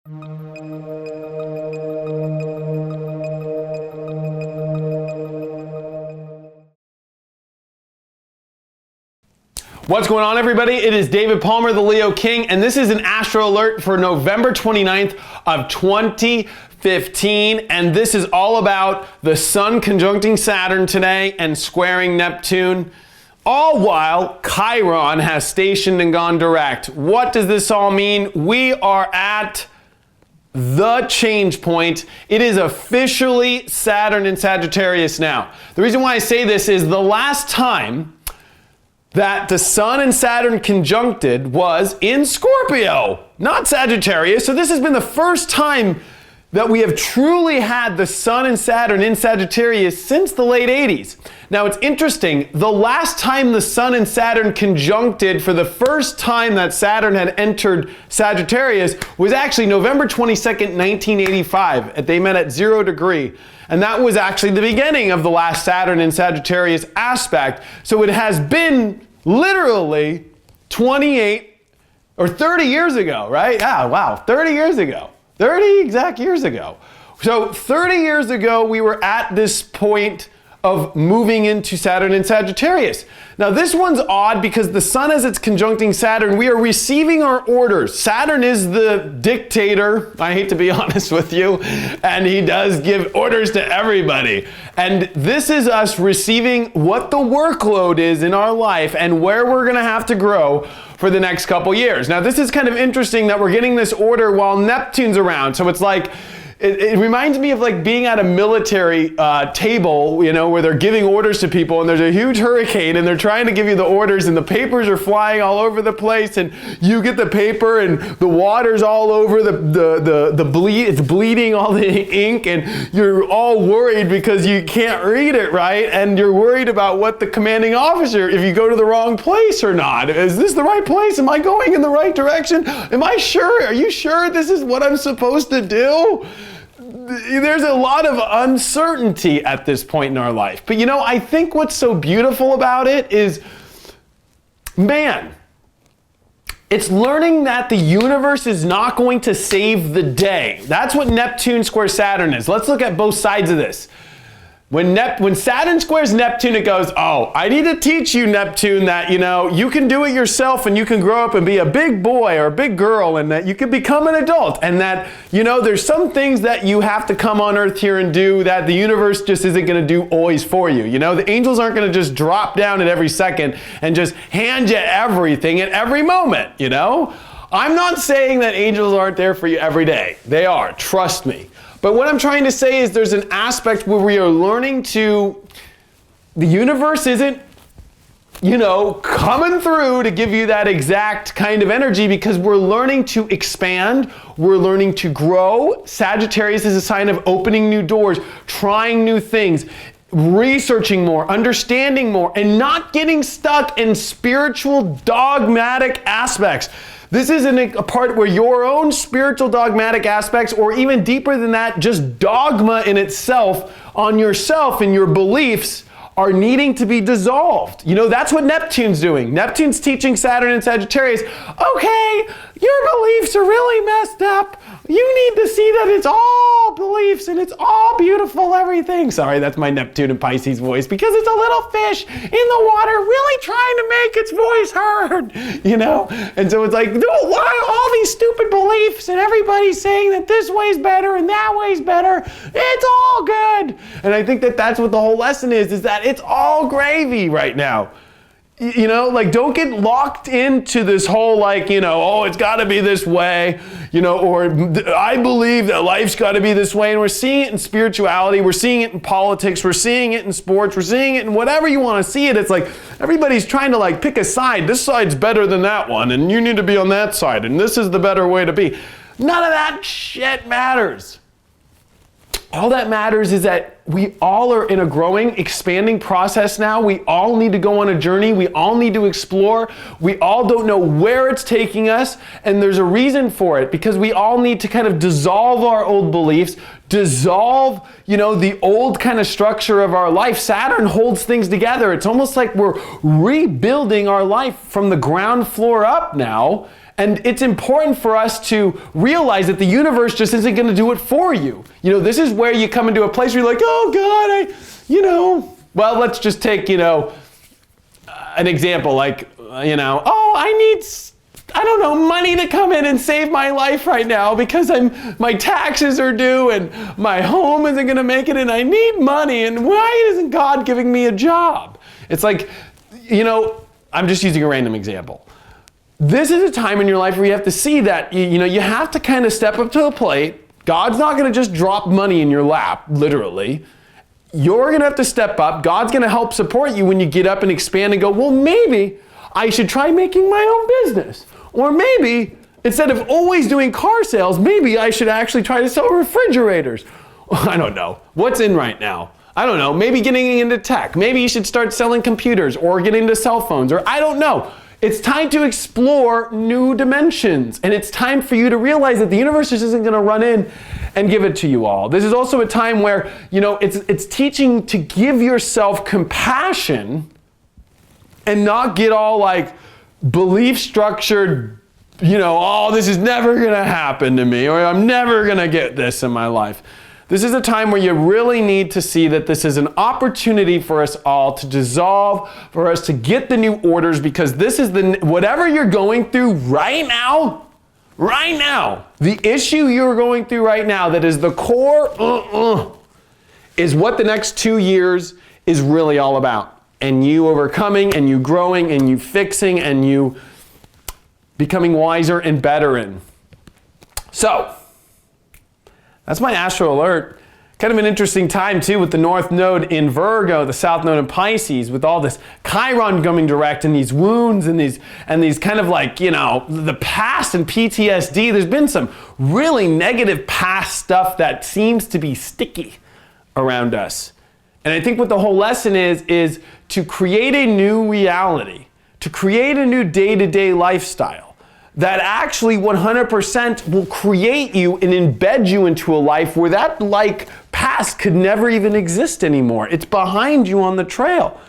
What's going on, everybody? It is David Palmer, the Leo King, and this is an Astro Alert for November 29th of 2015, and this is all about the Sun conjuncting Saturn today and squaring Neptune, all while Chiron has stationed and gone direct. What does this all mean? We are at the change point. It is officially Saturn in Sagittarius now. The reason why I say this is the last time that the Sun and Saturn conjuncted was in Scorpio, not Sagittarius. So this has been the first time that we have truly had the Sun and Saturn in Sagittarius since the late 80s. Now it's interesting, the last time the Sun and Saturn conjuncted for the first time that Saturn had entered Sagittarius was actually November 22nd, 1985. They met at 0 degree. And that was actually the beginning of the last Saturn in Sagittarius aspect. So it has been literally 28 or 30 years ago, right? Yeah, wow, 30 years ago. 30 exact years ago. So 30 years ago, we were at this point of moving into Saturn in Sagittarius. Now this one's odd because the Sun, as it's conjuncting Saturn, we are receiving our orders. Saturn is the dictator, I hate to be honest with you, and he does give orders to everybody. And this is us receiving what the workload is in our life and where we're gonna have to grow for the next couple years. Now this is kind of interesting that we're getting this order while Neptune's around. So it's like, it reminds me of like being at a military table, you know, where they're giving orders to people and there's a huge hurricane and they're trying to give you the orders and the papers are flying all over the place and you get the paper and the water's all over it's bleeding all the ink and you're all worried because you can't read it right and you're worried about what the commanding officer, if you go to the wrong place or not. Is this the right place? Am I going in the right direction? Am I sure? Are you sure this is what I'm supposed to do? There's a lot of uncertainty at this point in our life. But you know, I think what's so beautiful about it is, man, it's learning that the universe is not going to save the day. That's what Neptune square Saturn is. Let's look at both sides of this. When Saturn squares Neptune, it goes, oh, I need to teach you, Neptune, that, you know, you can do it yourself and you can grow up and be a big boy or a big girl and that you can become an adult and that, you know, there's some things that you have to come on earth here and do that the universe just isn't going to do always for you. You know, the angels aren't going to just drop down at every second and just hand you everything at every moment, you know? I'm not saying that angels aren't there for you every day. They are, trust me. But what I'm trying to say is there's an aspect where we are learning to, the universe isn't, you know, coming through to give you that exact kind of energy because we're learning to expand, we're learning to grow. Sagittarius is a sign of opening new doors, trying new things, researching more, understanding more, and not getting stuck in spiritual dogmatic aspects. This isn't a part where your own spiritual dogmatic aspects, or even deeper than that, just dogma in itself on yourself and your beliefs are needing to be dissolved. You know, that's what Neptune's doing. Neptune's teaching Saturn and Sagittarius, okay, your beliefs are really messed up. You need to see that it's all beliefs and it's all beautiful everything. Sorry, that's my Neptune and Pisces voice because it's a little fish in the water really trying to make its voice heard, you know? And so it's like, no, why all these stupid beliefs and everybody's saying that this way's better and that way's better? It's all good. And I think that that's what the whole lesson is that it's all gravy right now. You know, like, don't get locked into this whole, like, you know, oh, it's got to be this way, you know, or I believe that life's got to be this way. And we're seeing it in spirituality. We're seeing it in politics. We're seeing it in sports. We're seeing it in whatever you want to see it. It's like everybody's trying to, like, pick a side. This side's better than that one. And you need to be on that side. And this is the better way to be. None of that shit matters. All that matters is that we all are in a growing, expanding process now. We all need to go on a journey. We all need to explore. We all don't know where it's taking us, and there's a reason for it, because we all need to kind of dissolve our old beliefs, dissolve, you know, the old kind of structure of our life. Saturn holds things together. It's almost like we're rebuilding our life from the ground floor up now. And it's important for us to realize that the universe just isn't going to do it for you. This is where you come into a place where you're like, oh God, well, let's just take, an example like, oh, I need, I don't know, money to come in and save my life right now because my taxes are due and my home isn't going to make it and I need money and why isn't God giving me a job? It's like, I'm just using a random example. This is a time in your life where you have to see that, you have to kind of step up to the plate. God's not going to just drop money in your lap, literally. You're going to have to step up. God's going to help support you when you get up and expand and go, well, maybe I should try making my own business. Or maybe instead of always doing car sales, maybe I should actually try to sell refrigerators. I don't know. What's in right now? I don't know. Maybe getting into tech. Maybe you should start selling computers or getting into cell phones, or I don't know. It's time to explore new dimensions. And it's time for you to realize that the universe just isn't going to run in and give it to you all. This is also a time where, it's teaching to give yourself compassion and not get all like belief structured, oh, this is never going to happen to me, or I'm never going to get this in my life. This is a time where you really need to see that this is an opportunity for us all to dissolve, for us to get the new orders, because this is whatever you're going through right now, the issue you're going through right now that is the core, is what the next 2 years is really all about. And you overcoming, and you growing, and you fixing, and you becoming wiser and better in. So, that's my Astro alert. Kind of an interesting time too with the North Node in Virgo, the South Node in Pisces, with all this Chiron coming direct and these wounds and these kind of like, the past and PTSD. There's been some really negative past stuff that seems to be sticky around us. And I think what the whole lesson is to create a new reality, to create a new day-to-day lifestyle that actually 100% will create you and embed you into a life where that past could never even exist anymore. It's behind you on the trail.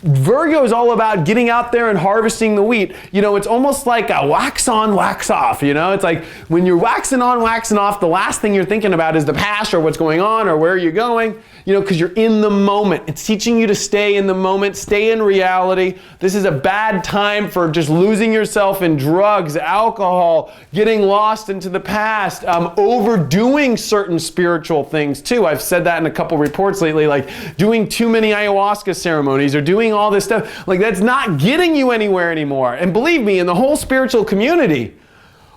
Virgo is all about getting out there and harvesting the wheat. It's almost like a wax on, wax off. It's like when you're waxing on, waxing off, the last thing you're thinking about is the past or what's going on or where you're going, because you're in the moment. It's teaching you to stay in the moment, stay in reality. This is a bad time for just losing yourself in drugs, alcohol, getting lost into the past, overdoing certain spiritual things too. I've said that in a couple reports lately, like doing too many ayahuasca ceremonies or doing all this stuff. Like that's not getting you anywhere anymore. And believe me, in the whole spiritual community,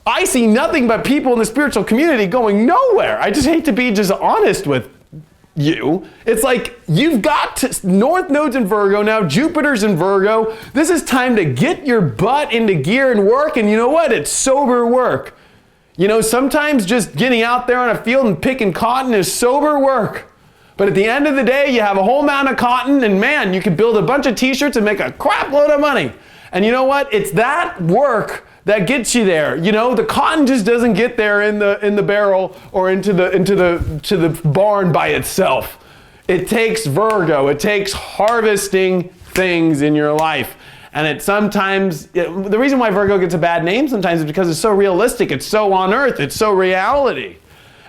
I see nothing but people in the spiritual community going nowhere. I just hate to be just honest with you. It's like you've got North Node's in Virgo now, Jupiter's in Virgo. This is time to get your butt into gear and work. And you know what? It's sober work. Sometimes just getting out there on a field and picking cotton is sober work. But at the end of the day, you have a whole mound of cotton and man, you can build a bunch of t-shirts and make a crap load of money. And you know what? It's that work that gets you there. The cotton just doesn't get there in the barrel or into the barn by itself. It takes Virgo. It takes harvesting things in your life. And the reason why Virgo gets a bad name sometimes is because it's so realistic. It's so on earth. It's so reality.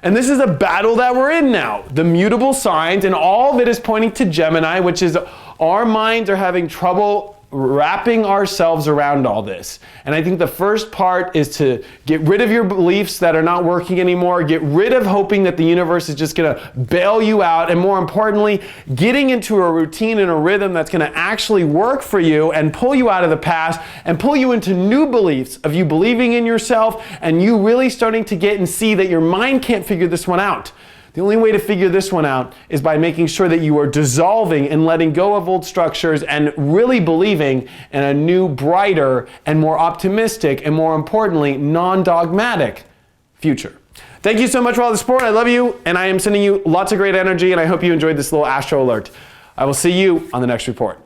And this is a battle that we're in now. The mutable signs, and all of it is pointing to Gemini, which is our minds are having trouble wrapping ourselves around all this. And I think the first part is to get rid of your beliefs that are not working anymore, get rid of hoping that the universe is just going to bail you out, and more importantly, getting into a routine and a rhythm that's going to actually work for you and pull you out of the past and pull you into new beliefs of you believing in yourself and you really starting to get and see that your mind can't figure this one out. The only way to figure this one out is by making sure that you are dissolving and letting go of old structures and really believing in a new, brighter, and more optimistic, and more importantly, non-dogmatic future. Thank you so much for all the support. I love you, and I am sending you lots of great energy, and I hope you enjoyed this little Astro alert. I will see you on the next report.